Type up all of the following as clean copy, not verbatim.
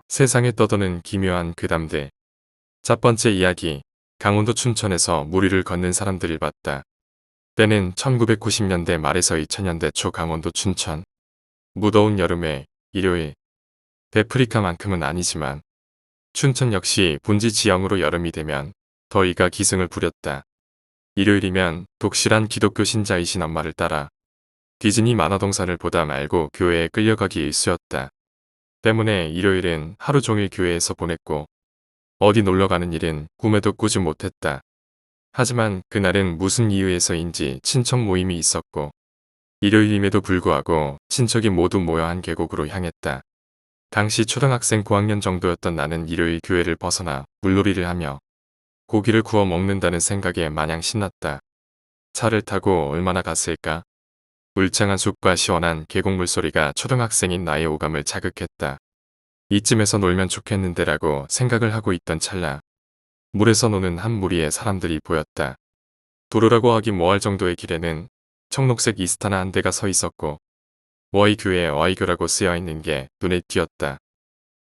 세상에 떠도는 기묘한 괴담들. 첫 번째 이야기. 강원도 춘천에서 물 위를 걷는 사람들을 봤다. 때는 1990년대 말에서 2000년대 초 강원도 춘천. 무더운 여름에 일요일. 데프리카만큼은 아니지만 춘천 역시 본지 지형으로 여름이 되면 더위가 기승을 부렸다. 일요일이면 독실한 기독교 신자이신 엄마를 따라 디즈니 만화동산을 보다 말고 교회에 끌려가기 일쑤였다. 때문에 일요일은 하루 종일 교회에서 보냈고 어디 놀러가는 일은 꿈에도 꾸지 못했다. 하지만 그날은 무슨 이유에서인지 친척 모임이 있었고 일요일임에도 불구하고 친척이 모두 모여 한 계곡으로 향했다. 당시 초등학생 고학년 정도였던 나는 일요일 교회를 벗어나 물놀이를 하며 고기를 구워 먹는다는 생각에 마냥 신났다. 차를 타고 얼마나 갔을까? 울창한 숲과 시원한 계곡 물소리가 초등학생인 나의 오감을 자극했다. 이쯤에서 놀면 좋겠는데라고 생각을 하고 있던 찰나 물에서 노는 한 무리의 사람들이 보였다. 도로라고 하기 뭐할 정도의 길에는 청록색 이스타나 한 대가 서 있었고 워이 교회에 어이교라고 쓰여있는 게 눈에 띄었다.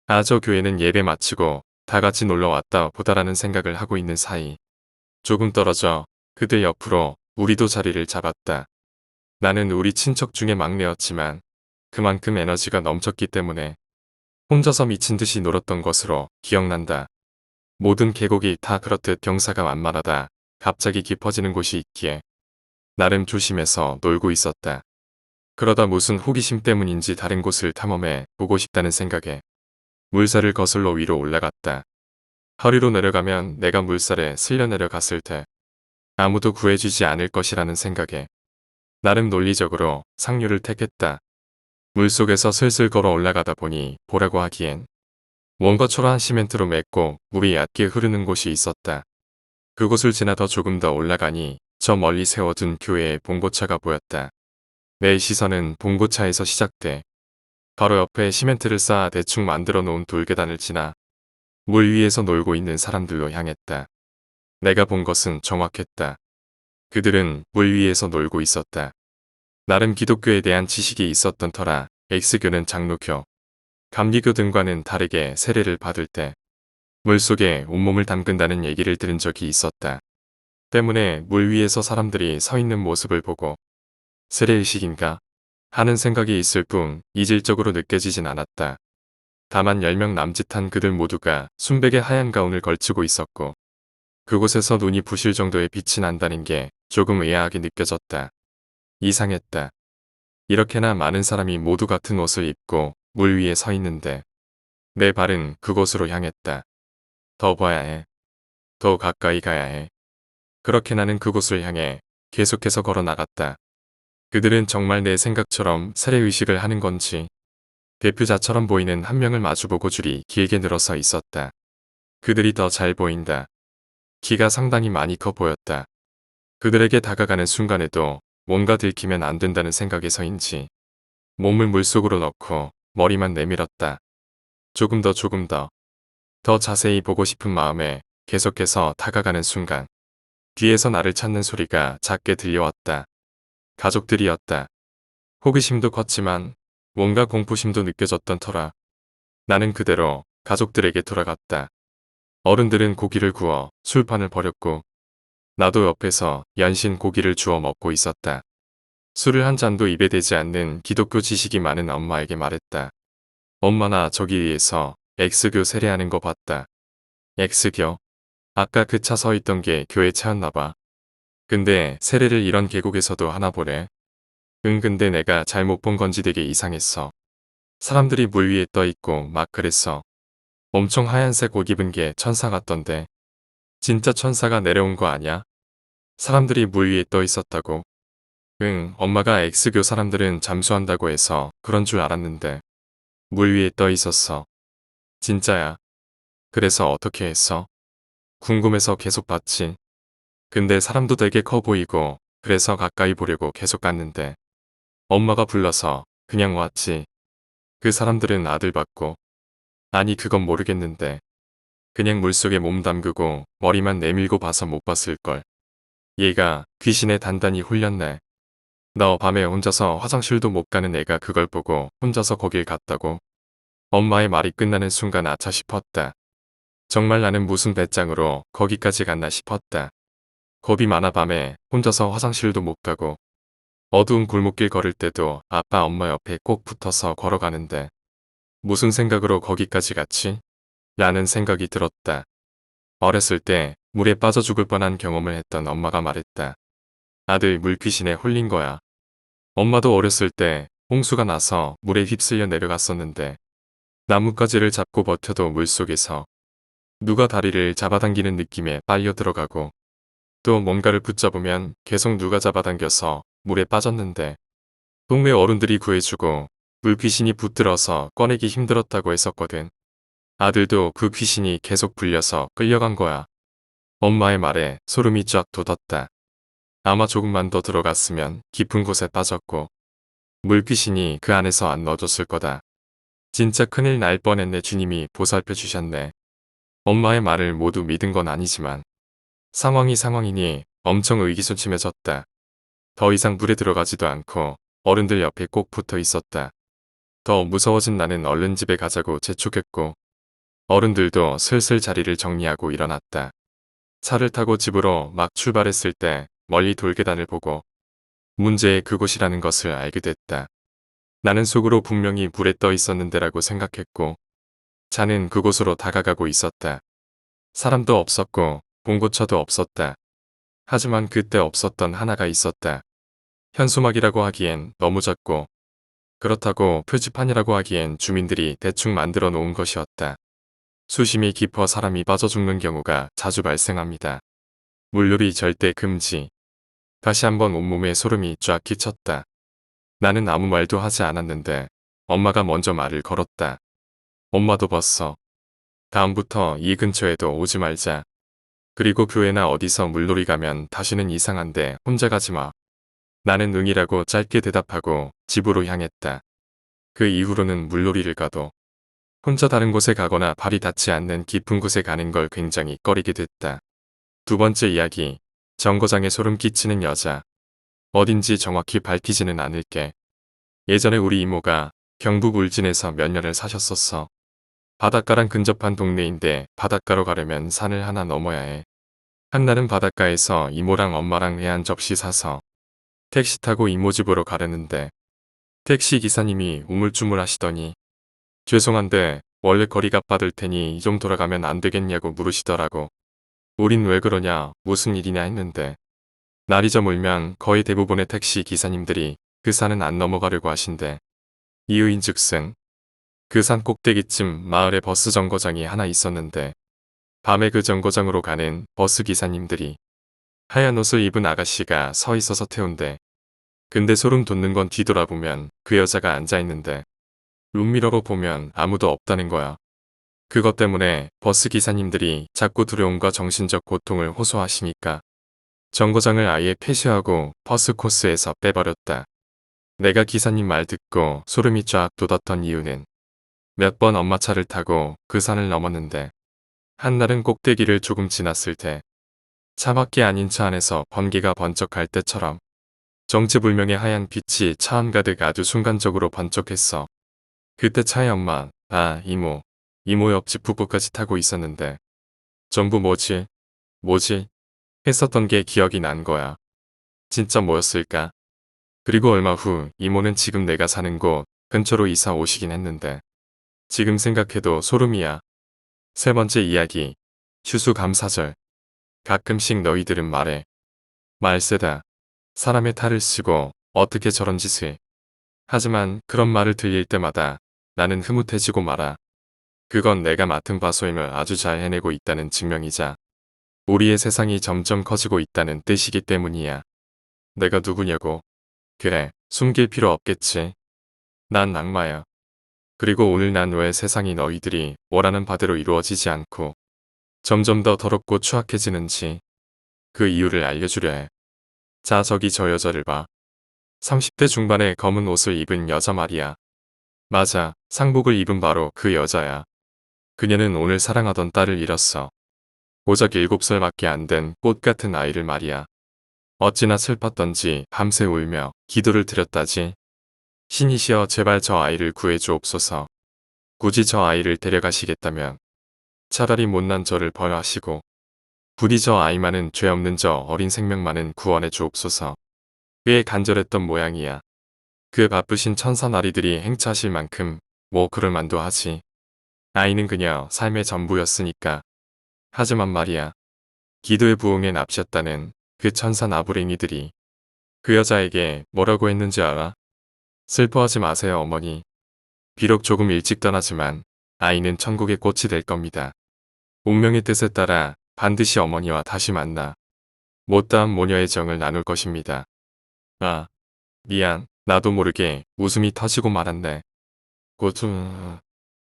아, 저 교회는 예배 마치고 다 같이 놀러 왔다 보다라는 생각을 하고 있는 사이 조금 떨어져 그들 옆으로 우리도 자리를 잡았다. 나는 우리 친척 중에 막내였지만 그만큼 에너지가 넘쳤기 때문에 혼자서 미친 듯이 놀았던 것으로 기억난다. 모든 계곡이 다 그렇듯 경사가 완만하다 갑자기 깊어지는 곳이 있기에 나름 조심해서 놀고 있었다. 그러다 무슨 호기심 때문인지 다른 곳을 탐험해 보고 싶다는 생각에 물살을 거슬러 위로 올라갔다. 허리로 내려가면 내가 물살에 쓸려 내려갔을 때 아무도 구해주지 않을 것이라는 생각에 나름 논리적으로 상류를 택했다. 물속에서 슬슬 걸어 올라가다 보니 보라고 하기엔 뭔가 초라한 시멘트로 맺고 물이 얕게 흐르는 곳이 있었다. 그곳을 지나 조금 더 올라가니 저 멀리 세워둔 교회의 봉고차가 보였다. 내 시선은 봉고차에서 시작돼 바로 옆에 시멘트를 쌓아 대충 만들어 놓은 돌계단을 지나 물 위에서 놀고 있는 사람들로 향했다. 내가 본 것은 정확했다. 그들은 물 위에서 놀고 있었다. 나름 기독교에 대한 지식이 있었던 터라 X교는 장로교, 감리교 등과는 다르게 세례를 받을 때 물속에 온몸을 담근다는 얘기를 들은 적이 있었다. 때문에 물 위에서 사람들이 서 있는 모습을 보고 세례의식인가 하는 생각이 있을 뿐 이질적으로 느껴지진 않았다. 다만 10명 남짓한 그들 모두가 순백의 하얀 가운을 걸치고 있었고 그곳에서 눈이 부실 정도의 빛이 난다는 게 조금 의아하게 느껴졌다. 이상했다. 이렇게나 많은 사람이 모두 같은 옷을 입고 물 위에 서 있는데 내 발은 그곳으로 향했다. 더 봐야 해. 더 가까이 가야 해. 그렇게 나는 그곳을 향해 계속해서 걸어 나갔다. 그들은 정말 내 생각처럼 세례의식을 하는 건지 대표자처럼 보이는 한 명을 마주보고 줄이 길게 늘어서 있었다. 그들이 더 잘 보인다. 키가 상당히 많이 커 보였다. 그들에게 다가가는 순간에도 뭔가 들키면 안 된다는 생각에서인지 몸을 물속으로 넣고 머리만 내밀었다. 조금 더 조금 더. 더 자세히 보고 싶은 마음에 계속해서 다가가는 순간 뒤에서 나를 찾는 소리가 작게 들려왔다. 가족들이었다. 호기심도 컸지만 뭔가 공포심도 느껴졌던 터라 나는 그대로 가족들에게 돌아갔다. 어른들은 고기를 구워 술판을 벌였고 나도 옆에서 연신 고기를 주워 먹고 있었다. 술을 한 잔도 입에 대지 않는 기독교 지식이 많은 엄마에게 말했다. 엄마, 나 저기 위에서 X교 세례하는 거 봤다. X교? 아까 그 차 서 있던 게 교회 차였나 봐. 근데 세례를 이런 계곡에서도 하나 보래. 응, 근데 내가 잘못 본 건지 되게 이상했어. 사람들이 물 위에 떠 있고 막 그랬어. 엄청 하얀색 옷 입은 게 천사 같던데. 진짜 천사가 내려온 거 아냐? 사람들이 물 위에 떠 있었다고. 응, 엄마가 X교 사람들은 잠수한다고 해서 그런 줄 알았는데 물 위에 떠 있었어. 진짜야. 그래서 어떻게 했어? 궁금해서 계속 봤지. 근데 사람도 되게 커 보이고 그래서 가까이 보려고 계속 갔는데 엄마가 불러서 그냥 왔지. 그 사람들은 아들 봤고 아니 그건 모르겠는데 그냥 물속에 몸 담그고 머리만 내밀고 봐서 못 봤을걸. 얘가 귀신에 단단히 홀렸네. 너 밤에 혼자서 화장실도 못 가는 애가 그걸 보고 혼자서 거길 갔다고? 엄마의 말이 끝나는 순간 아차 싶었다. 정말 나는 무슨 배짱으로 거기까지 갔나 싶었다. 겁이 많아 밤에 혼자서 화장실도 못 가고 어두운 골목길 걸을 때도 아빠 엄마 옆에 꼭 붙어서 걸어가는데 무슨 생각으로 거기까지 갔지? 라는 생각이 들었다. 어렸을 때 물에 빠져 죽을 뻔한 경험을 했던 엄마가 말했다. 아들 물귀신에 홀린 거야. 엄마도 어렸을 때 홍수가 나서 물에 휩쓸려 내려갔었는데 나뭇가지를 잡고 버텨도 물속에서 누가 다리를 잡아당기는 느낌에 빨려 들어가고 또 뭔가를 붙잡으면 계속 누가 잡아당겨서 물에 빠졌는데 동네 어른들이 구해주고 물귀신이 붙들어서 꺼내기 힘들었다고 했었거든. 아들도 그 귀신이 계속 불려서 끌려간 거야. 엄마의 말에 소름이 쫙 돋았다. 아마 조금만 더 들어갔으면 깊은 곳에 빠졌고 물귀신이 그 안에서 안 넣어줬을 거다. 진짜 큰일 날 뻔했네. 주님이 보살펴 주셨네. 엄마의 말을 모두 믿은 건 아니지만 상황이 상황이니 엄청 의기소침해졌다. 더 이상 물에 들어가지도 않고 어른들 옆에 꼭 붙어 있었다. 더 무서워진 나는 얼른 집에 가자고 재촉했고 어른들도 슬슬 자리를 정리하고 일어났다. 차를 타고 집으로 막 출발했을 때 멀리 돌계단을 보고 문제의 그곳이라는 것을 알게 됐다. 나는 속으로 분명히 물에 떠 있었는데라고 생각했고 차는 그곳으로 다가가고 있었다. 사람도 없었고 봉고차도 없었다. 하지만 그때 없었던 하나가 있었다. 현수막이라고 하기엔 너무 작고 그렇다고 표지판이라고 하기엔 주민들이 대충 만들어 놓은 것이었다. 수심이 깊어 사람이 빠져 죽는 경우가 자주 발생합니다. 물놀이 절대 금지. 다시 한번 온몸에 소름이 쫙 끼쳤다. 나는 아무 말도 하지 않았는데 엄마가 먼저 말을 걸었다. 엄마도 봤어. 다음부터 이 근처에도 오지 말자. 그리고 교회나 어디서 물놀이 가면 다시는 이상한데 혼자 가지 마. 나는 응이라고 짧게 대답하고 집으로 향했다. 그 이후로는 물놀이를 가도 혼자 다른 곳에 가거나 발이 닿지 않는 깊은 곳에 가는 걸 굉장히 꺼리게 됐다. 두 번째 이야기. 정거장에 소름 끼치는 여자. 어딘지 정확히 밝히지는 않을게. 예전에 우리 이모가 경북 울진에서 몇 년을 사셨었어. 바닷가랑 근접한 동네인데 바닷가로 가려면 산을 하나 넘어야 해. 한날은 바닷가에서 이모랑 엄마랑 회 한 접시 사서 택시 타고 이모 집으로 가려는데 택시 기사님이 우물쭈물 하시더니 죄송한데 원래 거리가 빠들 테니 좀 돌아가면 안 되겠냐고 물으시더라고. 우린 왜 그러냐 무슨 일이냐 했는데 날이 저물면 거의 대부분의 택시 기사님들이 그 산은 안 넘어가려고 하신대. 이유인즉슨 그 산 꼭대기쯤 마을에 버스 정거장이 하나 있었는데 밤에 그 정거장으로 가는 버스 기사님들이 하얀 옷을 입은 아가씨가 서 있어서 태운대. 근데 소름 돋는 건 뒤돌아보면 그 여자가 앉아있는데 룸미러로 보면 아무도 없다는 거야. 그것 때문에 버스 기사님들이 자꾸 두려움과 정신적 고통을 호소하시니까 정거장을 아예 폐쇄하고 버스 코스에서 빼버렸다. 내가 기사님 말 듣고 소름이 쫙 돋았던 이유는 몇 번 엄마 차를 타고 그 산을 넘었는데 한날은 꼭대기를 조금 지났을 때 차밖에 아닌 차 안에서 번개가 번쩍할 때처럼 정체불명의 하얀 빛이 차 한가득 아주 순간적으로 번쩍했어. 그때 차에 엄마, 이모 옆집 부부까지 타고 있었는데 전부 뭐지 했었던 게 기억이 난 거야. 진짜 뭐였을까? 그리고 얼마 후 이모는 지금 내가 사는 곳 근처로 이사 오시긴 했는데 지금 생각해도 소름이야. 세 번째 이야기. 추수감사절. 가끔씩 너희들은 말해. 말세다. 사람의 탈을 쓰고 어떻게 저런 짓을. 하지만 그런 말을 들릴 때마다 나는 흐뭇해지고 말아. 그건 내가 맡은 바소임을 아주 잘 해내고 있다는 증명이자 우리의 세상이 점점 커지고 있다는 뜻이기 때문이야. 내가 누구냐고. 그래, 숨길 필요 없겠지. 난 악마야. 그리고 오늘 난 왜 세상이 너희들이 원하는 바대로 이루어지지 않고 점점 더 더럽고 추악해지는지 그 이유를 알려주려 해. 자, 저기 저 여자를 봐. 30대 중반의 검은 옷을 입은 여자 말이야. 맞아, 상복을 입은 바로 그 여자야. 그녀는 오늘 사랑하던 딸을 잃었어. 고작 7살밖에 안 된 꽃 같은 아이를 말이야. 어찌나 슬펐던지 밤새 울며 기도를 드렸다지. 신이시여 제발 저 아이를 구해주옵소서. 굳이 저 아이를 데려가시겠다면 차라리 못난 저를 벌하시고 부디 저 아이만은 죄 없는 저 어린 생명만은 구원해 주옵소서. 꽤 간절했던 모양이야. 그 바쁘신 천사 나리들이 행차하실 만큼 뭐 그럴 만도 하지. 아이는 그녀 삶의 전부였으니까. 하지만 말이야. 기도의 부흥에 납셨다는 그 천사 나부랭이들이 그 여자에게 뭐라고 했는지 알아? 슬퍼하지 마세요 어머니. 비록 조금 일찍 떠나지만 아이는 천국의 꽃이 될 겁니다. 운명의 뜻에 따라 반드시 어머니와 다시 만나 못다한 모녀의 정을 나눌 것입니다. 아, 미안. 나도 모르게 웃음이 터지고 말았네.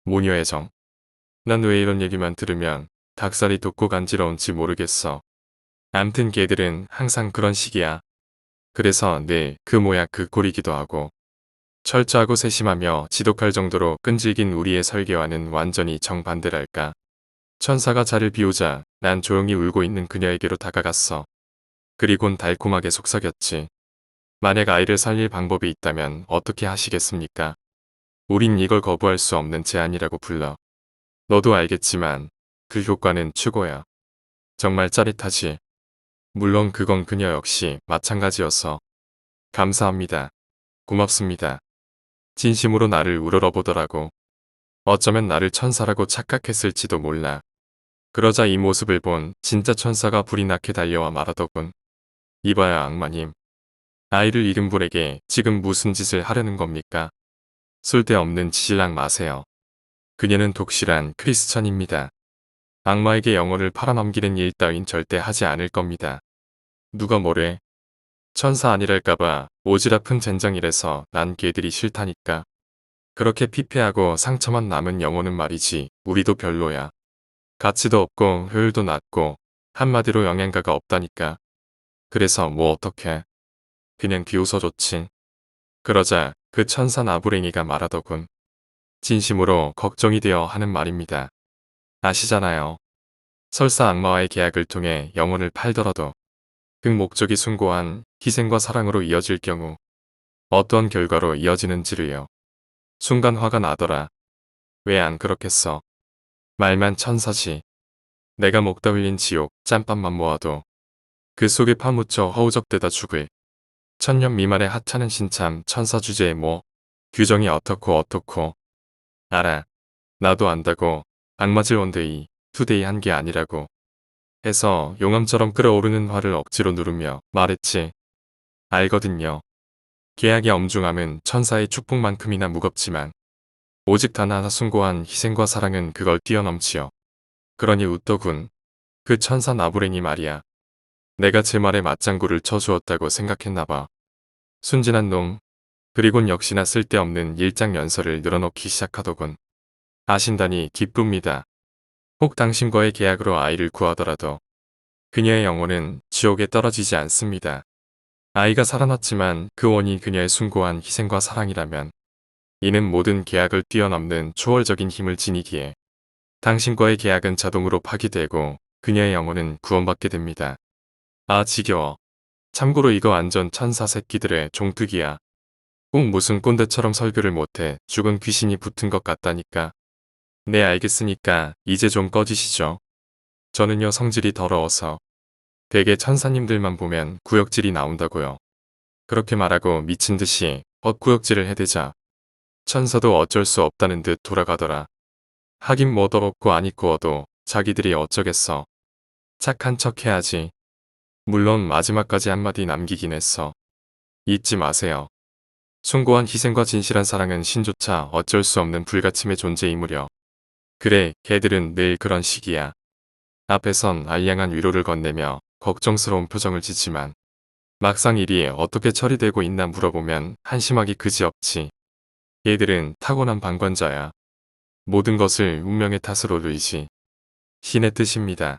모녀의 정. 난 왜 이런 얘기만 들으면 닭살이 돋고 간지러운지 모르겠어. 암튼 걔들은 항상 그런 식이야. 그래서 늘 그 모양 그 꼴이기도 하고. 철저하고 세심하며 지독할 정도로 끈질긴 우리의 설계와는 완전히 정반대랄까. 천사가 자를 비우자 난 조용히 울고 있는 그녀에게로 다가갔어. 그리곤 달콤하게 속삭였지. 만약 아이를 살릴 방법이 있다면 어떻게 하시겠습니까? 우린 이걸 거부할 수 없는 제안이라고 불러. 너도 알겠지만 그 효과는 최고야. 정말 짜릿하지. 물론 그건 그녀 역시 마찬가지였어. 감사합니다. 고맙습니다. 진심으로 나를 우러러보더라고. 어쩌면 나를 천사라고 착각했을지도 몰라. 그러자 이 모습을 본 진짜 천사가 불이 나게 달려와 말하더군. 이봐야 악마님. 아이를 잃은 분에게 지금 무슨 짓을 하려는 겁니까? 쓸데없는 지질랑 마세요. 그녀는 독실한 크리스천입니다. 악마에게 영혼을 팔아넘기는 일 따윈 절대 하지 않을 겁니다. 누가 뭐래? 천사 아니랄까봐 오지랖은 젠장이라서 난 걔들이 싫다니까. 그렇게 피폐하고 상처만 남은 영혼은 말이지 우리도 별로야. 가치도 없고 효율도 낮고 한마디로 영양가가 없다니까. 그래서 뭐 어떡해. 그냥 비웃어 줬지. 그러자 그 천사 나부랭이가 말하더군. 진심으로 걱정이 되어 하는 말입니다. 아시잖아요. 설사 악마와의 계약을 통해 영혼을 팔더라도 그 목적이 숭고한 희생과 사랑으로 이어질 경우 어떤 결과로 이어지는지를요. 순간 화가 나더라. 왜 안 그렇겠어. 말만 천사지. 내가 먹다 흘린 지옥 짬밥만 모아도 그 속에 파묻혀 허우적대다 죽을 천년 미만의 하찮은 신참 천사 주제에 뭐 규정이 어떻고 알아. 나도 안다고 악마질 원데이 투데이 한 게 아니라고 해서 용암처럼 끓어오르는 화를 억지로 누르며 말했지. 알거든요. 계약의 엄중함은 천사의 축복만큼이나 무겁지만 오직 단 하나 숭고한 희생과 사랑은 그걸 뛰어넘지요. 그러니 웃더군. 그 천사 나부랭이 말이야. 내가 제 말에 맞장구를 쳐주었다고 생각했나봐. 순진한 놈. 그리곤 역시나 쓸데없는 일장연설을 늘어놓기 시작하더군. 아신다니 기쁩니다. 혹 당신과의 계약으로 아이를 구하더라도 그녀의 영혼은 지옥에 떨어지지 않습니다. 아이가 살아났지만 그 원인이 그녀의 숭고한 희생과 사랑이라면 이는 모든 계약을 뛰어넘는 초월적인 힘을 지니기에 당신과의 계약은 자동으로 파기되고 그녀의 영혼은 구원받게 됩니다. 아 지겨워. 참고로 이거 완전 천사 새끼들의 종특이야. 꼭 무슨 꼰대처럼 설교를 못해 죽은 귀신이 붙은 것 같다니까. 네 알겠으니까 이제 좀 꺼지시죠. 저는요 성질이 더러워서 대개 천사님들만 보면 구역질이 나온다고요. 그렇게 말하고 미친 듯이 헛구역질을 해대자 천사도 어쩔 수 없다는 듯 돌아가더라. 하긴 뭐 더럽고 안 이꾸어도 자기들이 어쩌겠어. 착한 척 해야지. 물론 마지막까지 한마디 남기긴 했어. 잊지 마세요. 숭고한 희생과 진실한 사랑은 신조차 어쩔 수 없는 불가침의 존재이무려. 그래, 걔들은 늘 그런 식이야. 앞에선 알량한 위로를 건네며 걱정스러운 표정을 짓지만 막상 일이 어떻게 처리되고 있나 물어보면 한심하기 그지없지. 얘들은 타고난 방관자야. 모든 것을 운명의 탓으로 의지. 신의 뜻입니다.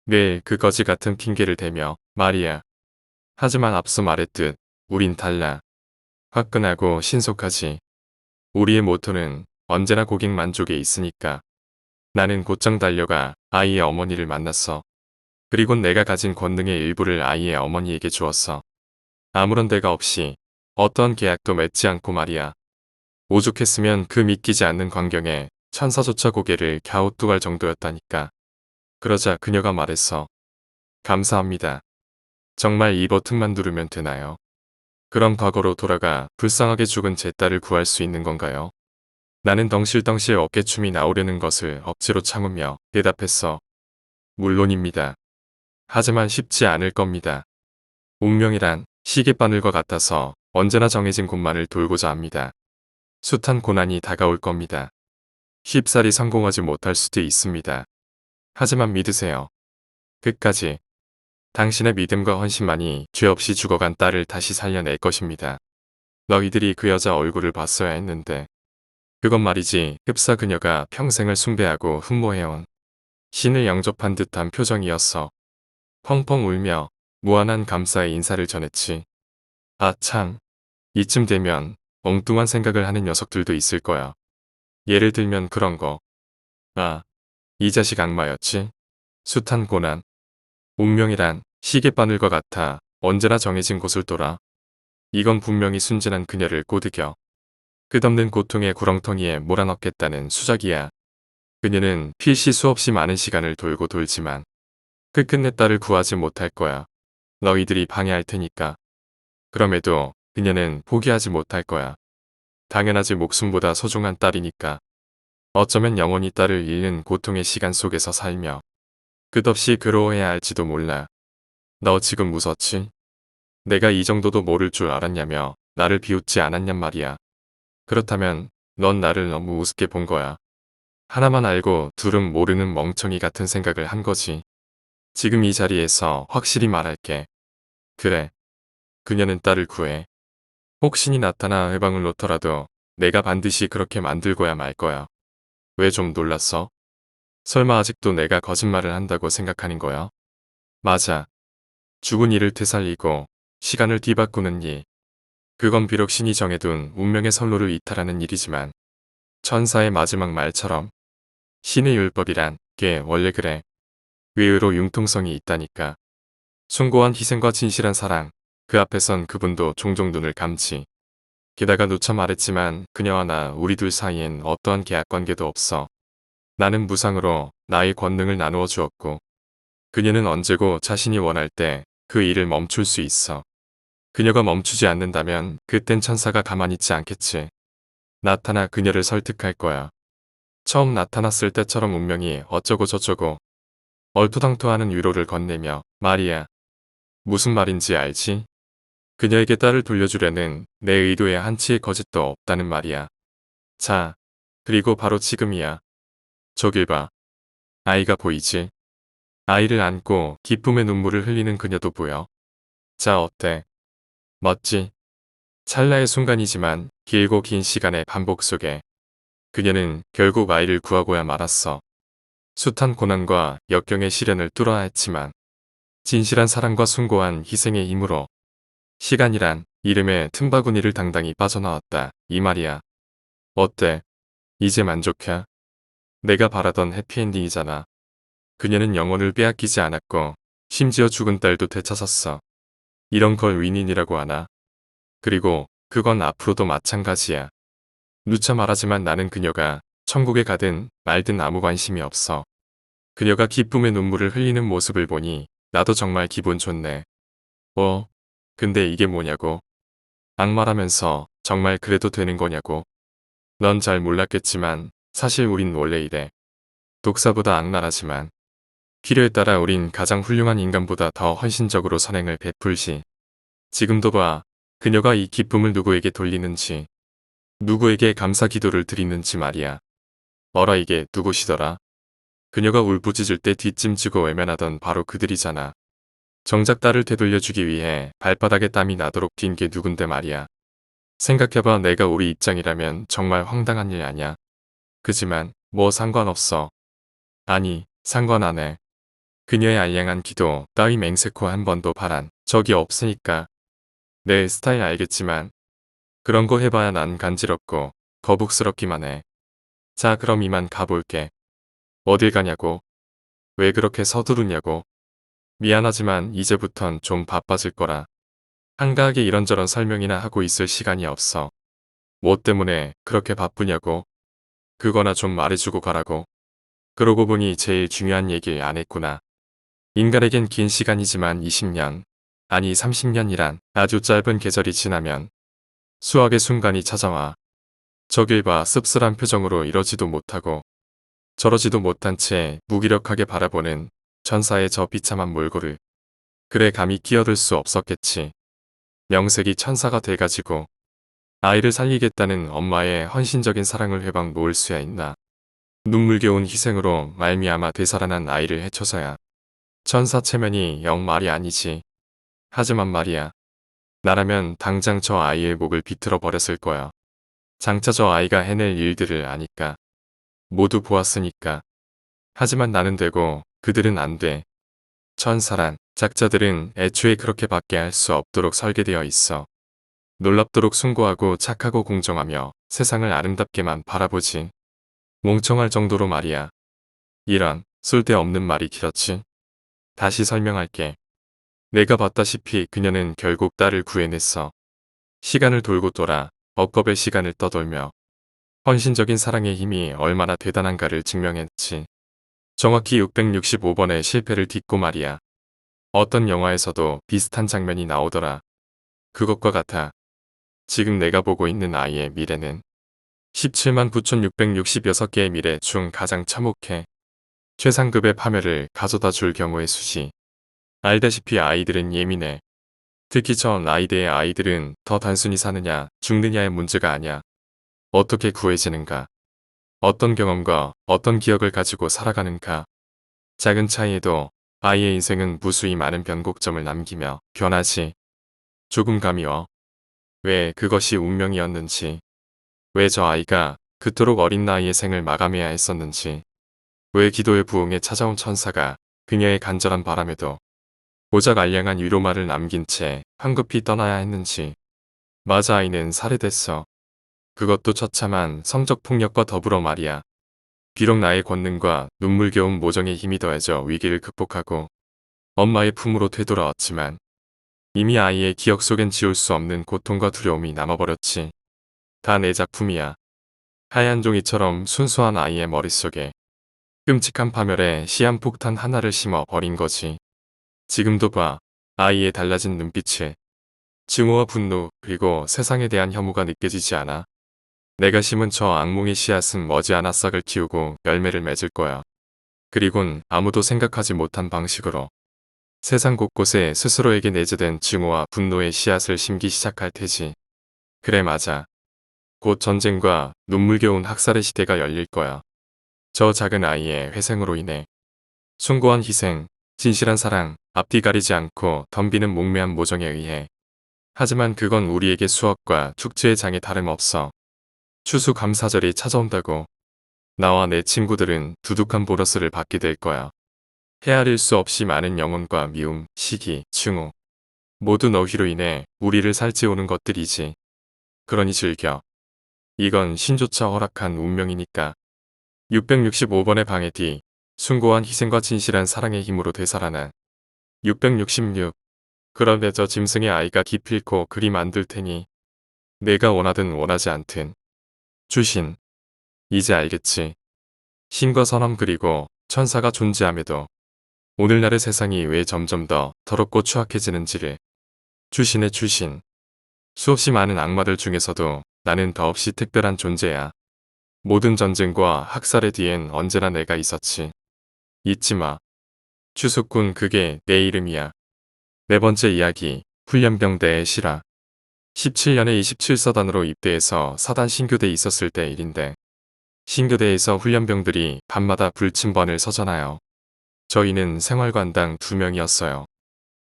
늘 그 거지 같은 핑계를 대며 말이야. 하지만 앞서 말했듯 우린 달라. 화끈하고 신속하지. 우리의 모토는 언제나 고객 만족에 있으니까. 나는 곧장 달려가 아이의 어머니를 만났어. 그리곤 내가 가진 권능의 일부를 아이의 어머니에게 주었어. 아무런 대가 없이 어떠한 계약도 맺지 않고 말이야. 오죽했으면 그 믿기지 않는 광경에 천사조차 고개를 갸우뚱할 정도였다니까. 그러자 그녀가 말했어. 감사합니다. 정말 이 버튼만 누르면 되나요? 그럼 과거로 돌아가 불쌍하게 죽은 제 딸을 구할 수 있는 건가요? 나는 덩실덩실 어깨춤이 나오려는 것을 억지로 참으며 대답했어. 물론입니다. 하지만 쉽지 않을 겁니다. 운명이란 시계바늘과 같아서 언제나 정해진 곳만을 돌고자 합니다. 숱한 고난이 다가올 겁니다. 쉽사리 성공하지 못할 수도 있습니다. 하지만 믿으세요. 끝까지. 당신의 믿음과 헌신만이 죄 없이 죽어간 딸을 다시 살려낼 것입니다. 너희들이 그 여자 얼굴을 봤어야 했는데. 그건 말이지 흡사 그녀가 평생을 숭배하고 흠모해온 신을 영접한 듯한 표정이었어. 펑펑 울며 무한한 감사의 인사를 전했지. 아 참. 이쯤 되면 엉뚱한 생각을 하는 녀석들도 있을 거야. 예를 들면 그런 거. 아, 이 자식 악마였지? 숱한 고난. 운명이란 시계바늘과 같아 언제나 정해진 곳을 돌아. 이건 분명히 순진한 그녀를 꼬드겨 끝없는 고통의 구렁텅이에 몰아넣겠다는 수작이야. 그녀는 필시 수없이 많은 시간을 돌고 돌지만 끝끝내 딸을 구하지 못할 거야. 너희들이 방해할 테니까. 그럼에도 그녀는 포기하지 못할 거야. 당연하지 목숨보다 소중한 딸이니까. 어쩌면 영원히 딸을 잃는 고통의 시간 속에서 살며 끝없이 괴로워해야 할지도 몰라. 너 지금 웃었지? 내가 이 정도도 모를 줄 알았냐며 나를 비웃지 않았냔 말이야. 그렇다면 넌 나를 너무 우습게 본 거야. 하나만 알고 둘은 모르는 멍청이 같은 생각을 한 거지. 지금 이 자리에서 확실히 말할게. 그래. 그녀는 딸을 구해. 혹신이 나타나 해방을 놓더라도 내가 반드시 그렇게 만들고야 말 거야. 왜 좀 놀랐어? 설마 아직도 내가 거짓말을 한다고 생각하는 거야? 맞아. 죽은 이를 되살리고 시간을 뒤바꾸는 일. 그건 비록 신이 정해둔 운명의 선로를 이탈하는 일이지만 천사의 마지막 말처럼 신의 율법이란 게 원래 그래. 의외로 융통성이 있다니까. 숭고한 희생과 진실한 사랑. 그 앞에선 그분도 종종 눈을 감지. 게다가 누차 말했지만 그녀와 나 우리 둘 사이엔 어떠한 계약관계도 없어. 나는 무상으로 나의 권능을 나누어 주었고 그녀는 언제고 자신이 원할 때 그 일을 멈출 수 있어. 그녀가 멈추지 않는다면 그땐 천사가 가만히 있지 않겠지. 나타나 그녀를 설득할 거야. 처음 나타났을 때처럼 운명이 어쩌고 저쩌고 얼토당토하는 위로를 건네며 말이야. 무슨 말인지 알지? 그녀에게 딸을 돌려주려는 내 의도에 한치의 거짓도 없다는 말이야. 자, 그리고 바로 지금이야. 저길 봐. 아이가 보이지? 아이를 안고 기쁨의 눈물을 흘리는 그녀도 보여. 자, 어때? 멋지? 찰나의 순간이지만 길고 긴 시간의 반복 속에 그녀는 결국 아이를 구하고야 말았어. 숱한 고난과 역경의 시련을 뚫어야 했지만 진실한 사랑과 숭고한 희생의 힘으로 시간이란 이름의 틈바구니를 당당히 빠져나왔다. 이 말이야. 어때? 이제 만족해? 내가 바라던 해피엔딩이잖아. 그녀는 영혼을 빼앗기지 않았고 심지어 죽은 딸도 되찾았어. 이런 걸 윈윈이라고 하나? 그리고 그건 앞으로도 마찬가지야. 누차 말하지만 나는 그녀가 천국에 가든 말든 아무 관심이 없어. 그녀가 기쁨의 눈물을 흘리는 모습을 보니 나도 정말 기분 좋네. 근데 이게 뭐냐고. 악마라면서 정말 그래도 되는 거냐고. 넌 잘 몰랐겠지만 사실 우린 원래 이래. 독사보다 악랄하지만 필요에 따라 우린 가장 훌륭한 인간보다 더 헌신적으로 선행을 베풀지. 지금도 봐. 그녀가 이 기쁨을 누구에게 돌리는지, 누구에게 감사 기도를 드리는지 말이야. 어라 이게 누구시더라? 그녀가 울부짖을 때 뒷짐지고 외면하던 바로 그들이잖아. 정작 딸을 되돌려주기 위해 발바닥에 땀이 나도록 뛴 게 누군데 말이야. 생각해봐 내가 우리 입장이라면 정말 황당한 일 아냐. 그지만 뭐 상관없어. 아니 상관 안 해. 그녀의 알량한 기도 따위 맹세코 한 번도 바란 적이 없으니까. 내 스타일 알겠지만 그런 거 해봐야 난 간지럽고 거북스럽기만 해. 자 그럼 이만 가볼게. 어딜 가냐고. 왜 그렇게 서두르냐고. 미안하지만 이제부턴 좀 바빠질 거라. 한가하게 이런저런 설명이나 하고 있을 시간이 없어. 뭐 때문에 그렇게 바쁘냐고. 그거나 좀 말해주고 가라고. 그러고 보니 제일 중요한 얘기 안 했구나. 인간에겐 긴 시간이지만 20년, 아니 30년이란 아주 짧은 계절이 지나면 수학의 순간이 찾아와. 저길 봐 씁쓸한 표정으로 이러지도 못하고 저러지도 못한 채 무기력하게 바라보는 천사의 저 비참한 몰골을. 그래 감히 끼어들 수 없었겠지. 명색이 천사가 돼가지고 아이를 살리겠다는 엄마의 헌신적인 사랑을 회방 놓을 수야 있나. 눈물겨운 희생으로 말미암아 되살아난 아이를 해쳐서야. 천사 체면이 영 말이 아니지. 하지만 말이야. 나라면 당장 저 아이의 목을 비틀어 버렸을 거야. 장차 저 아이가 해낼 일들을 아니까. 모두 보았으니까. 하지만 나는 되고 그들은 안 돼. 천사란 작자들은 애초에 그렇게밖에 할 수 없도록 설계되어 있어. 놀랍도록 숭고하고 착하고 공정하며 세상을 아름답게만 바라보지. 멍청할 정도로 말이야. 이런 쓸데없는 말이 길었지. 다시 설명할게. 내가 봤다시피 그녀는 결국 딸을 구해냈어. 시간을 돌고 돌아 억겁의 시간을 떠돌며 헌신적인 사랑의 힘이 얼마나 대단한가를 증명했지. 정확히 665번의 실패를 딛고 말이야. 어떤 영화에서도 비슷한 장면이 나오더라. 그것과 같아. 지금 내가 보고 있는 아이의 미래는 17만 9,666개의 미래 중 가장 참혹해. 최상급의 파멸을 가져다 줄 경우의 수지. 알다시피 아이들은 예민해. 특히 저 나이대의 아이들은 더 단순히 사느냐 죽느냐의 문제가 아니야. 어떻게 구해지는가. 어떤 경험과 어떤 기억을 가지고 살아가는가. 작은 차이에도 아이의 인생은 무수히 많은 변곡점을 남기며 변하지. 조금 감이 와. 왜 그것이 운명이었는지. 왜 저 아이가 그토록 어린 나이에 생을 마감해야 했었는지. 왜 기도의 부흥에 찾아온 천사가 그녀의 간절한 바람에도 고작 알량한 위로말을 남긴 채 황급히 떠나야 했는지. 맞아 아이는 살해됐어. 그것도 처참한 성적 폭력과 더불어 말이야. 비록 나의 권능과 눈물겨운 모정의 힘이 더해져 위기를 극복하고 엄마의 품으로 되돌아왔지만 이미 아이의 기억 속엔 지울 수 없는 고통과 두려움이 남아버렸지. 다 내 작품이야. 하얀 종이처럼 순수한 아이의 머릿속에 끔찍한 파멸에 시한폭탄 하나를 심어 버린 거지. 지금도 봐. 아이의 달라진 눈빛에 증오와 분노 그리고 세상에 대한 혐오가 느껴지지 않아? 내가 심은 저 악몽의 씨앗은 머지않아 싹을 틔우고 열매를 맺을 거야. 그리곤 아무도 생각하지 못한 방식으로 세상 곳곳에 스스로에게 내재된 증오와 분노의 씨앗을 심기 시작할 테지. 그래 맞아. 곧 전쟁과 눈물겨운 학살의 시대가 열릴 거야. 저 작은 아이의 회생으로 인해 숭고한 희생, 진실한 사랑, 앞뒤 가리지 않고 덤비는 몽매한 모정에 의해. 하지만 그건 우리에게 수업과 축제의 장에 다름없어. 추수감사절이 찾아온다고. 나와 내 친구들은 두둑한 보너스를 받게 될 거야. 헤아릴 수 없이 많은 영혼과 미움, 시기, 증오. 모두 너희로 인해 우리를 살찌우는 것들이지. 그러니 즐겨. 이건 신조차 허락한 운명이니까. 665번의 방해 뒤. 숭고한 희생과 진실한 사랑의 힘으로 되살아난. 666. 그런데 저 짐승의 아이가 기필코 그리 만들 테니. 내가 원하든 원하지 않든. 주신. 이제 알겠지. 신과 선함 그리고 천사가 존재함에도 오늘날의 세상이 왜 점점 더 더럽고 추악해지는지를. 주신의 주신. 수없이 많은 악마들 중에서도 나는 더없이 특별한 존재야. 모든 전쟁과 학살의 뒤엔 언제나 내가 있었지. 잊지 마. 추수꾼 그게 내 이름이야. 네 번째 이야기. 훈련병대의 실화. 17년에 27사단으로 입대해서 사단 신교대에 있었을 때 일인데 신교대에서 훈련병들이 밤마다 불침번을 서전하여 저희는 생활관당 2명이었어요.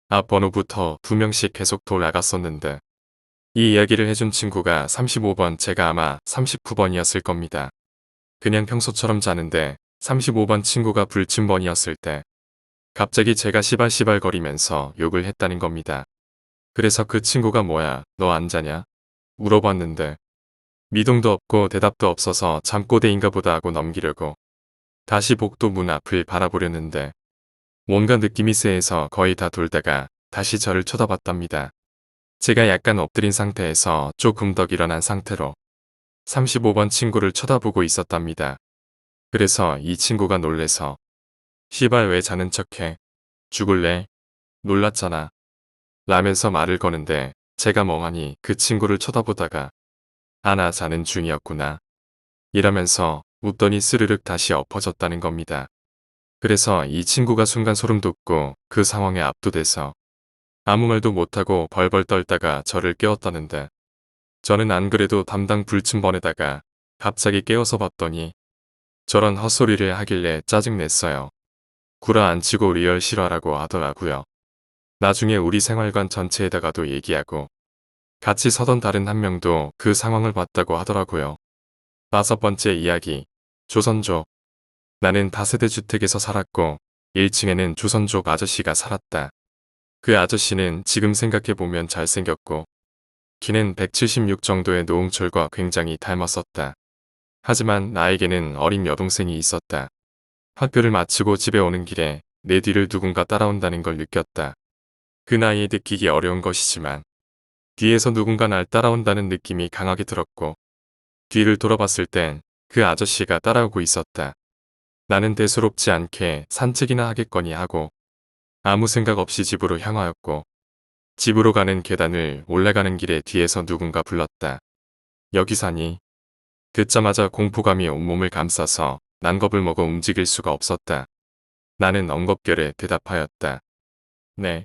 앞 번호부터 2명씩 계속 돌아갔었는데 이 이야기를 해준 친구가 35번 제가 아마 39번이었을 겁니다. 그냥 평소처럼 자는데 35번 친구가 불침번이었을 때 갑자기 제가 시발시발 거리면서 욕을 했다는 겁니다. 그래서 그 친구가 뭐야 너 안 자냐? 물어봤는데 미동도 없고 대답도 없어서 잠꼬대인가 보다 하고 넘기려고 다시 복도 문 앞을 바라보려는데 뭔가 느낌이 쎄해서 거의 다 돌다가 다시 저를 쳐다봤답니다. 제가 약간 엎드린 상태에서 조금 더 일어난 상태로 35번 친구를 쳐다보고 있었답니다. 그래서 이 친구가 놀래서 시발 왜 자는 척해? 죽을래? 놀랐잖아. 라면서 말을 거는데 제가 멍하니 그 친구를 쳐다보다가 나 자는 중이었구나. 이러면서 웃더니 스르륵 다시 엎어졌다는 겁니다. 그래서 이 친구가 순간 소름 돋고 그 상황에 압도돼서 아무 말도 못하고 벌벌 떨다가 저를 깨웠다는데 저는 안 그래도 담당 불침번에다가 갑자기 깨워서 봤더니 저런 헛소리를 하길래 짜증냈어요. 구라 안 치고 리얼 실화라고 하더라고요. 나중에 우리 생활관 전체에다가도 얘기하고 같이 서던 다른 한 명도 그 상황을 봤다고 하더라고요. 5번째 이야기. 조선족. 나는 다세대 주택에서 살았고 1층에는 조선족 아저씨가 살았다. 그 아저씨는 지금 생각해보면 잘생겼고 키는 176 정도의 노홍철과 굉장히 닮았었다. 하지만 나에게는 어린 여동생이 있었다. 학교를 마치고 집에 오는 길에 내 뒤를 누군가 따라온다는 걸 느꼈다. 그 나이에 느끼기 어려운 것이지만 뒤에서 누군가 날 따라온다는 느낌이 강하게 들었고 뒤를 돌아봤을 땐 그 아저씨가 따라오고 있었다. 나는 대수롭지 않게 산책이나 하겠거니 하고 아무 생각 없이 집으로 향하였고 집으로 가는 계단을 올라가는 길에 뒤에서 누군가 불렀다. 여기 사니? 듣자마자 공포감이 온몸을 감싸서 난 겁을 먹어 움직일 수가 없었다. 나는 엉겁결에 대답하였다. 네.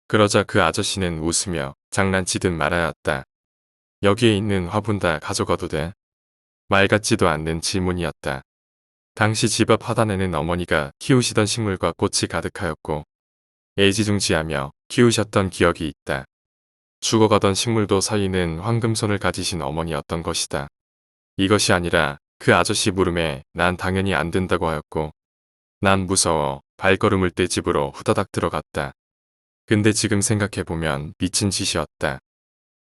그러자 그 아저씨는 웃으며 장난치듯 말하였다. 여기에 있는 화분 다 가져가도 돼? 말 같지도 않는 질문이었다. 당시 집 앞 하단에는 어머니가 키우시던 식물과 꽃이 가득하였고 애지중지하며 키우셨던 기억이 있다. 죽어가던 식물도 살리는 황금손을 가지신 어머니였던 것이다. 이것이 아니라 그 아저씨 물음에 난 당연히 안 된다고 하였고 난 무서워 발걸음을 떼 집으로 후다닥 들어갔다. 근데 지금 생각해보면 미친 짓이었다.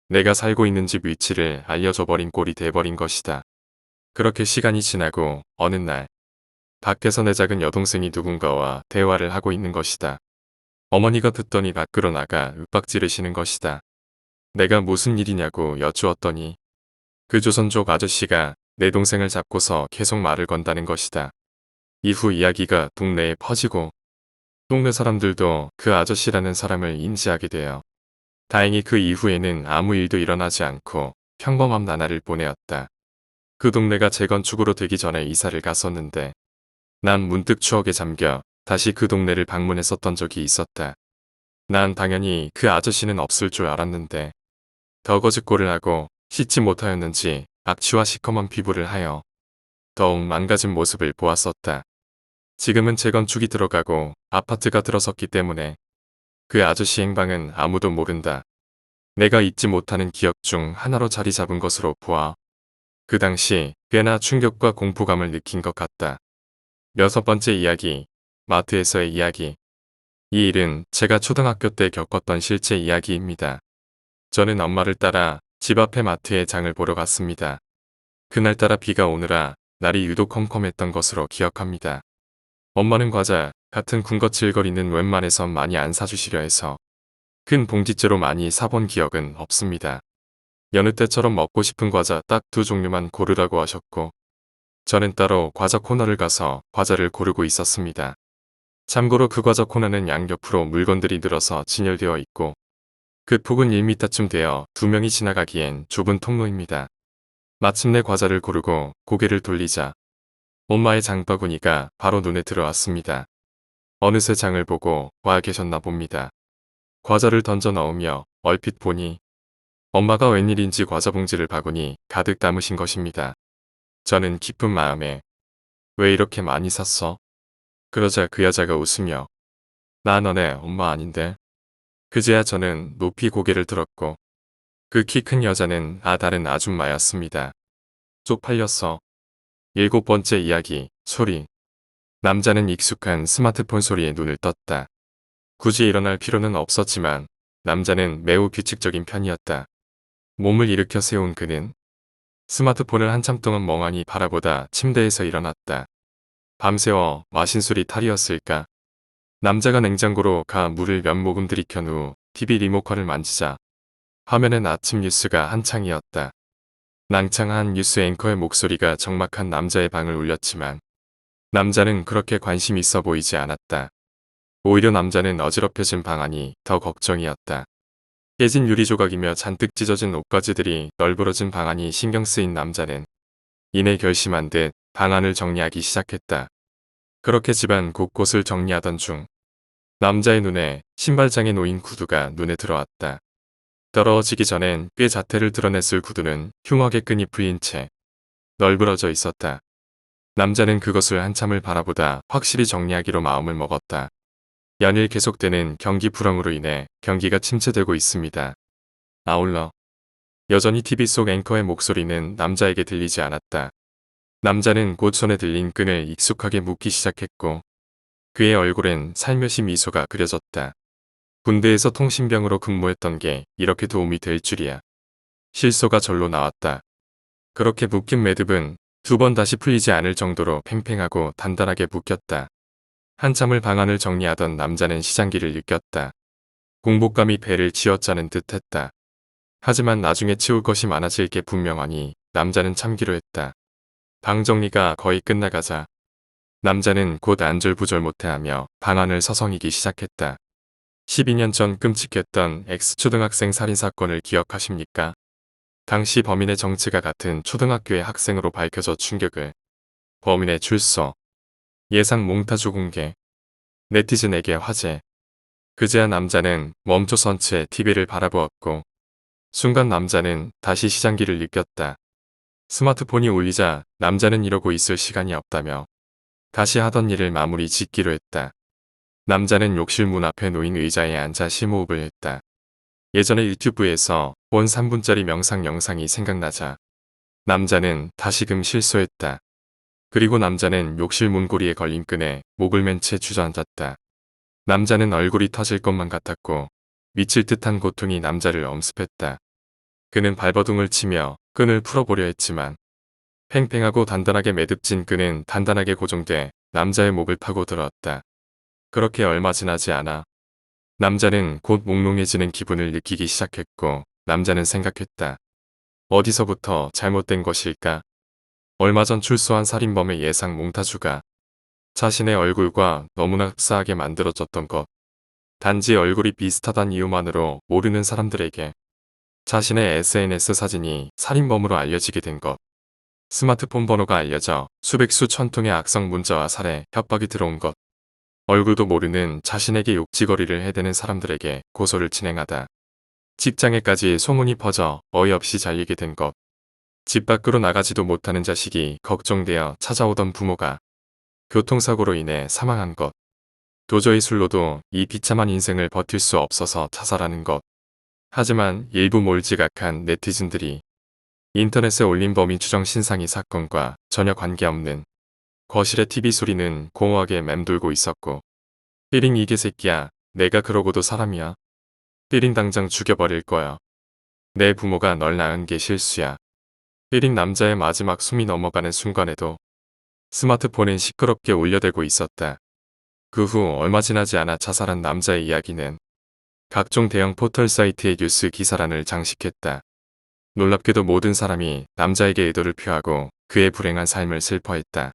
내가 살고 있는 집 위치를 알려줘버린 꼴이 돼버린 것이다. 그렇게 시간이 지나고 어느 날 밖에서 내 작은 여동생이 누군가와 대화를 하고 있는 것이다. 어머니가 듣더니 밖으로 나가 윽박 지르시는 것이다. 내가 무슨 일이냐고 여쭈었더니 그 조선족 아저씨가 내 동생을 잡고서 계속 말을 건다는 것이다. 이후 이야기가 동네에 퍼지고 동네 사람들도 그 아저씨라는 사람을 인지하게 되어 다행히 그 이후에는 아무 일도 일어나지 않고 평범한 나날을 보내었다. 그 동네가 재건축으로 되기 전에 이사를 갔었는데 난 문득 추억에 잠겨 다시 그 동네를 방문했었던 적이 있었다. 난 당연히 그 아저씨는 없을 줄 알았는데 더 거짓골을 하고 씻지 못하였는지 악취와 시커먼 피부를 하여 더욱 망가진 모습을 보았었다. 지금은 재건축이 들어가고 아파트가 들어섰기 때문에 그 아저씨 행방은 아무도 모른다. 내가 잊지 못하는 기억 중 하나로 자리 잡은 것으로 보아 그 당시 꽤나 충격과 공포감을 느낀 것 같다. 6번째 이야기. 마트에서의 이야기. 이 일은 제가 초등학교 때 겪었던 실제 이야기입니다. 저는 엄마를 따라 집 앞의 마트에 장을 보러 갔습니다. 그날따라 비가 오느라 날이 유독 컴컴했던 것으로 기억합니다. 엄마는 과자 같은 군것질거리는 웬만해선 많이 안 사주시려 해서 큰 봉지째로 많이 사본 기억은 없습니다. 여느 때처럼 먹고 싶은 과자 딱 2종류만 고르라고 하셨고 저는 따로 과자 코너를 가서 과자를 고르고 있었습니다. 참고로 그 과자 코너는 양옆으로 물건들이 늘어서 진열되어 있고 그 폭은 1m쯤 되어 2명이 지나가기엔 좁은 통로입니다. 마침내 과자를 고르고 고개를 돌리자 엄마의 장바구니가 바로 눈에 들어왔습니다. 어느새 장을 보고 와 계셨나 봅니다. 과자를 던져 넣으며 얼핏 보니 엄마가 웬일인지 과자 봉지를 바구니 가득 담으신 것입니다. 저는 기쁜 마음에 왜 이렇게 많이 샀어? 그러자 그 여자가 웃으며 나 너네 엄마 아닌데? 그제야 저는 높이 고개를 들었고 그 키 큰 여자는 다른 아줌마였습니다. 쪽팔렸어. 7번째 이야기. 소리. 남자는 익숙한 스마트폰 소리에 눈을 떴다. 굳이 일어날 필요는 없었지만 남자는 매우 규칙적인 편이었다. 몸을 일으켜 세운 그는 스마트폰을 한참 동안 멍하니 바라보다 침대에서 일어났다. 밤새워 마신 술이 탈이었을까? 남자가 냉장고로 가 물을 몇 모금 들이켠 후 TV 리모컨을 만지자 화면엔 아침 뉴스가 한창이었다. 낭창한 뉴스 앵커의 목소리가 적막한 남자의 방을 울렸지만 남자는 그렇게 관심 있어 보이지 않았다. 오히려 남자는 어지럽혀진 방 안이 더 걱정이었다. 깨진 유리 조각이며 잔뜩 찢어진 옷가지들이 널브러진 방 안이 신경 쓰인 남자는 이내 결심한 듯 방안을 정리하기 시작했다. 그렇게 집안 곳곳을 정리하던 중 남자의 눈에 신발장에 놓인 구두가 눈에 들어왔다. 떨어지기 전엔 꽤 자태를 드러냈을 구두는 흉하게 끈이 풀린 채 널브러져 있었다. 남자는 그것을 한참을 바라보다 확실히 정리하기로 마음을 먹었다. 연일 계속되는 경기 불황으로 인해 경기가 침체되고 있습니다. 아울러 여전히 TV 속 앵커의 목소리는 남자에게 들리지 않았다. 남자는 곧 손에 들린 끈을 익숙하게 묶기 시작했고 그의 얼굴엔 살며시 미소가 그려졌다. 군대에서 통신병으로 근무했던 게 이렇게 도움이 될 줄이야. 실소가 절로 나왔다. 그렇게 묶인 매듭은 2번 다시 풀리지 않을 정도로 팽팽하고 단단하게 묶였다. 한참을 방안을 정리하던 남자는 시장기를 느꼈다. 공복감이 배를 쥐어짜는 듯했다. 하지만 나중에 치울 것이 많아질 게 분명하니 남자는 참기로 했다. 방 정리가 거의 끝나가자 남자는 곧 안절부절 못해하며 방안을 서성이기 시작했다. 12년 전 끔찍했던 X초등학생 살인사건을 기억하십니까? 당시 범인의 정체가 같은 초등학교의 학생으로 밝혀져 충격을. 범인의 출소. 예상 몽타주 공개. 네티즌에게 화제. 그제야 남자는 멈춰선 채 TV를 바라보았고 순간 남자는 다시 시장기를 느꼈다. 스마트폰이 울리자 남자는 이러고 있을 시간이 없다며 다시 하던 일을 마무리 짓기로 했다. 남자는 욕실 문 앞에 놓인 의자에 앉아 심호흡을 했다. 예전에 유튜브에서 본 3분짜리 명상 영상이 생각나자 남자는 다시금 실소했다. 그리고 남자는 욕실 문고리에 걸린 끈에 목을 맨 채 주저앉았다. 남자는 얼굴이 터질 것만 같았고 미칠 듯한 고통이 남자를 엄습했다. 그는 발버둥을 치며 끈을 풀어보려 했지만 팽팽하고 단단하게 매듭진 끈은 단단하게 고정돼 남자의 목을 파고 들어왔다. 그렇게 얼마 지나지 않아 남자는 곧 몽롱해지는 기분을 느끼기 시작했고 남자는 생각했다. 어디서부터 잘못된 것일까? 얼마 전 출소한 살인범의 예상 몽타주가 자신의 얼굴과 너무나 흡사하게 만들어졌던 것. 단지 얼굴이 비슷하단 이유만으로 모르는 사람들에게 자신의 SNS 사진이 살인범으로 알려지게 된 것. 스마트폰 번호가 알려져 수백 수천 통의 악성 문자와 살해, 협박이 들어온 것. 얼굴도 모르는 자신에게 욕지거리를 해대는 사람들에게 고소를 진행하다. 직장에까지 소문이 퍼져 어이없이 잘리게 된 것. 집 밖으로 나가지도 못하는 자식이 걱정되어 찾아오던 부모가 교통사고로 인해 사망한 것. 도저히 술로도 이 비참한 인생을 버틸 수 없어서 자살하는 것. 하지만 일부 몰지각한 네티즌들이 인터넷에 올린 범인 추정 신상이 사건과 전혀 관계없는 거실의 TV 소리는 공허하게 맴돌고 있었고 삐링 이 개새끼야 내가 그러고도 사람이야. 삐링 당장 죽여버릴 거야. 내 부모가 널 낳은 게 실수야. 삐링 남자의 마지막 숨이 넘어가는 순간에도 스마트폰은 시끄럽게 울려대고 있었다. 그 후 얼마 지나지 않아 자살한 남자의 이야기는 각종 대형 포털 사이트의 뉴스 기사란을 장식했다. 놀랍게도 모든 사람이 남자에게 애도를 표하고 그의 불행한 삶을 슬퍼했다.